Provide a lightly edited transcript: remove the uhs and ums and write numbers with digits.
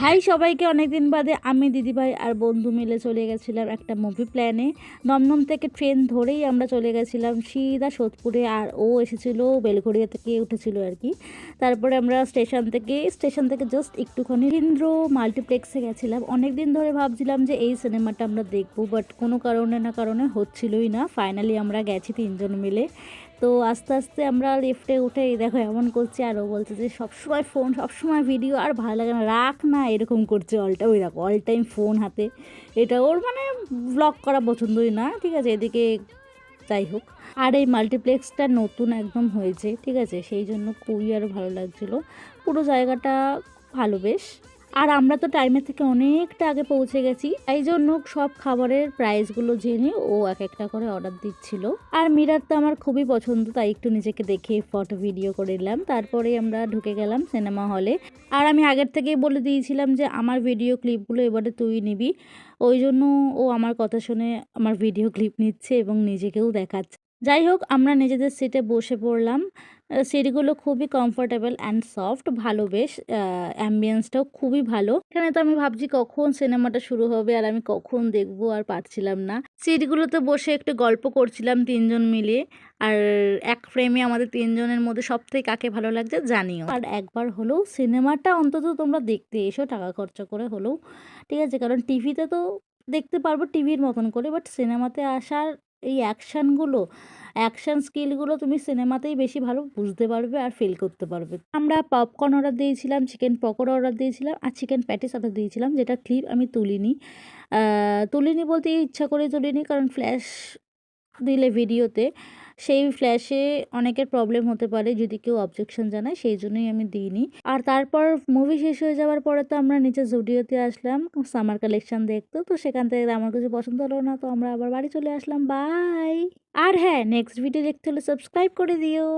High সবাইকে, অনেক দিন বাদে আমি দিদিভাই আর বন্ধু মিলে চলে গেছিলাম একটা মুভি প্ল্যানে। দমদম থেকে ট্রেন ধরেই আমরা চলে গেছিলাম সিধা সোদপুরে, আর ও এসেছিলো বেলঘড়িয়া থেকে উঠেছিল আর কি। তারপরে আমরা স্টেশন থেকে জাস্ট একটুখানি ইন্দ্র মাল্টিপ্লেক্সে গেছিলাম। অনেক দিন ধরে ভাবছিলাম যে এই সিনেমাটা আমরা দেখবো, বাট কোনো কারণে হচ্ছিলই না। ফাইনালি আমরা গেছি তিনজন মিলে। তো আস্তে আস্তে আমরা লিফটে উঠে এই দেখো এমন করছি, আর ও বলছে যে সবসময় ফোন, সবসময় ভিডিও, আর ভালো লাগে না, রাখ না, এরকম করছে ওই দেখো অল টাইম ফোন হাতে। এটা ওর মানে ব্লগ করা পছন্দই না, ঠিক আছে। এদিকে যাই হোক, আর এই মাল্টিপ্লেক্সটা নতুন একদম হয়েছে, ঠিক আছে, সেই জন্য খুবই আরও ভালো লাগছিলো। পুরো জায়গাটা ভালো বেশ। আর আমরা তো টাইমের থেকে অনেকটা আগে পৌঁছে গেছি, এই জন্য সব খাবারের প্রাইসগুলো জেনে ও এক একটা করে অর্ডার দিচ্ছিল। আর মিরার তো আমার খুবই পছন্দ, তাই একটু নিজেকে দেখে ফটো ভিডিও করে নিলাম। তারপরে আমরা ঢুকে গেলাম সিনেমা হলে। আর আমি আগের থেকেই বলে দিয়েছিলাম যে আমার ভিডিও ক্লিপগুলো এবারে তুই নিবি, ওই জন্য ও আমার কথা শুনে আমার ভিডিও ক্লিপ নিচ্ছে এবং নিজেকেও দেখাচ্ছে। যাই হোক, আমরা নিজেদের সিটে বসে পড়লাম। সিটগুলো খুবই কমফোর্টেবল অ্যান্ড সফট, ভালো বেশ। অ্যাম্বিয়েন্সটাও খুবই ভালো। এখানে তো আমি ভাবছি কখন সিনেমাটা শুরু হবে আর আমি কখন দেখবো, আর পারছিলাম না। সিটগুলোতে বসে একটু গল্প করছিলাম তিনজন মিলে। আর এক ফ্রেমে আমাদের তিনজনের মধ্যে সবথেকে কাকে ভালো লাগছে জানিও। আর একবার হলেও সিনেমাটা অন্তত তোমরা দেখতে এসো, টাকা খরচা করে হলেও, ঠিক আছে। কারণ টিভিতে তো দেখতে পারবো টিভির মতন করে, বাট সিনেমাতে আসার এই অ্যাকশান স্কিলগুলো তুমি সিনেমাতেই বেশি ভালো বুঝতে পারবে আর ফিল করতে পারবে। আমরা পপকর্ন অর্ডার দিয়েছিলাম, চিকেন পকোড়া অর্ডার দিয়েছিলাম, আর চিকেন প্যাটিস অর্ডার দিয়েছিলাম, যেটা ক্লিপ আমি তুলিনি বলতে ইচ্ছা করে তুলিনি, কারণ ফ্ল্যাশ দিলে ভিডিওতে সেই ফ্ল্যাশে অনেকের প্রবলেম হতে পারে যদি কেউ অবজেকশন জানায়, সেই জন্যই আমি দিইনি। আর তারপর মুভি শেষ হয়ে যাওয়ার পরে তো আমরা নিচে জুডিওতে আসলাম সামার কালেকশন দেখতে। তো সেখান থেকে আমার কিছু পছন্দ হলো না, তো আমরা আবার বাড়ি চলে আসলাম। বাই। আর হ্যাঁ, নেক্সট ভিডিও দেখতে হলে সাবস্ক্রাইব করে দিও।